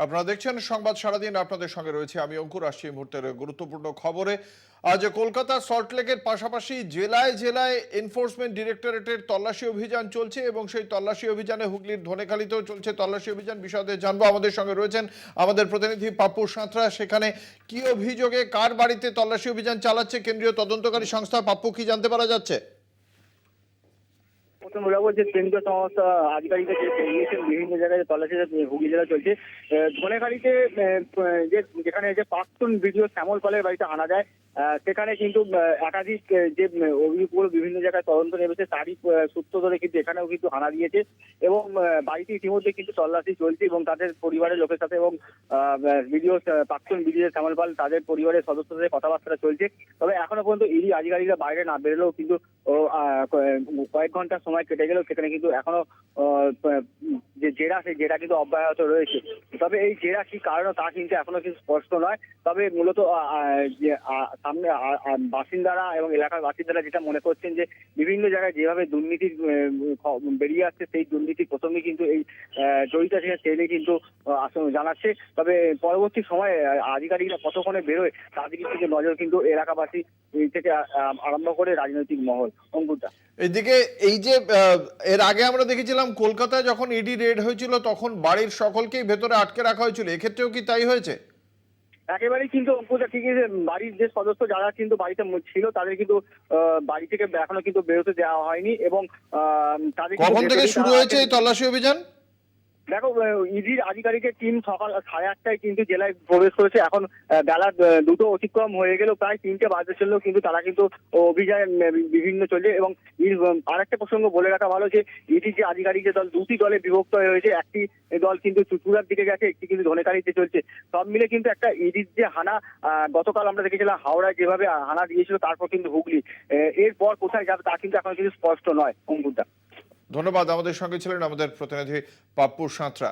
আপনারা দেখছেন সংবাদ সারাদিন, আপনাদের সঙ্গে রয়েছে আমি অঙ্কুর। আসছি এই মুহূর্তের গুরুত্বপূর্ণ খবরে। আজ কলকাতা সল্টলেকের পাশাপাশি জেলায় জেলায় এনফোর্সমেন্ট ডিরেক্টরেটের তল্লাশি অভিযান চলছে এবং সেই তল্লাশি অভিযানে হুগলির ধনেখালিতেও চলছে তল্লাশি অভিযান। বিশদে জানবো, আমাদের সঙ্গে রয়েছেন আমাদের প্রতিনিধি পাপ্পু সাঁতরা। সেখানে কি অভিযোগে কার বাড়িতে তল্লাশি অভিযান চালাচ্ছে কেন্দ্রীয় তদন্তকারী সংস্থা? পাপ্পু, কি জানতে পারা যাচ্ছে? বলবো যে কেন্দ্রীয় সংস্থা আধিকারিকরা যে বেরিয়েছেন বিভিন্ন জায়গায় তল্লাশি হুগলি জেলা চলছে। ধনেখালিতে যেখানে যে প্রাক্তন বিডিও শ্যামল পালের বাড়িতে আনা যায়, সেখানে কিন্তু একাধিক যে অভিযোগগুলো বিভিন্ন জায়গায় তদন্ত নেমেছে তারই সূত্র ধরে কিন্তু এখানেও কিন্তু হানা দিয়েছে এবং বাড়িতে ইতিমধ্যে কিন্তু তল্লাশি চলছে এবং তাদের পরিবারের লোকের সাথে এবং বিডিও প্রাক্তন বিডিও শ্যামল পাল তাদের পরিবারের সদস্যদের কথাবার্তা চলছে। তবে এখনো পর্যন্ত ইডি আধিকারিকরা বাইরে না বেরোলেও কিন্তু কয়েক ঘন্টা সময় কেটে গেলেও সেখানে কিন্তু এখনো যে জেরা, সেই জেরা কিন্তু অব্যাহত রয়েছে। তবে এই জেরা কি কারণ তা কিন্তু এখনো কিছু স্পষ্ট নয়। তবে মূলত সামনে বাসিন্দারা এবং এলাকার বাসিন্দারা যেটা মনে করছেন যে বিভিন্ন জায়গায় যেভাবে দুর্নীতি বেরিয়ে আসছে, সেই দুর্নীতি প্রথমে কিন্তু এই জড়িত আছে সেটাই কিন্তু জানাচ্ছে। তবে পরবর্তী সময়ে আধিকারিকরা কতক্ষণে বেরোয় তাদের দিকে নজর কিন্তু এলাকাবাসী থেকে আরম্ভ করে রাজনৈতিক মহল। অঙ্কুরটা এদিকে এই যে এর আগে আমরা দেখেছিলাম কলকাতায় যখন ইডি রেড হয়েছিল তখন বাড়ির সকলকেই ভেতরে আটকে রাখা হয়েছিল, এক্ষেত্রেও কি তাই হয়েছে? একেবারেই কিন্তু অঙ্কুরটা ঠিকই যে বাড়ির যে সদস্য যারা কিন্তু বাড়িতে ছিল তাদের কিন্তু বাড়ি থেকে এখনো কিন্তু বেরোতে দেওয়া হয়নি এবং তাদের কখন থেকে শুরু হয়েছে এই কিন্তু তল্লাশি অভিযান? দেখো, ইডির আধিকারিকের টিম সকাল 8:30টায় কিন্তু জেলায় প্রবেশ করেছে। এখন বেলা 2টো অতিক্রম হয়ে গেলেও প্রায় 3টে বাজতে চললেও কিন্তু তারা কিন্তু অভিযান বিভিন্ন চলছে। এবং আরেকটা প্রসঙ্গ বলে রাখা ভালো যে ইডির যে আধিকারিকের দল দুটি দলে বিভক্ত হয়ে হয়েছে। একটি দল কিন্তু চুচুড়ার দিকে গেছে, একটি কিন্তু ধনেখালিতে চলছে। সব মিলে কিন্তু একটা ইডির যে হানা, গতকাল আমরা দেখেছিলাম হাওড়ায় যেভাবে হানা দিয়েছিল, তারপর কিন্তু হুগলি, এরপর কোথায় যাবে তা কিন্তু এখনো কিন্তু স্পষ্ট নয়। অঙ্কুরটা ধন্যবাদ। আমাদের সঙ্গে ছিলেন আমাদের প্রতিনিধি পাপ্পু সাঁতরা।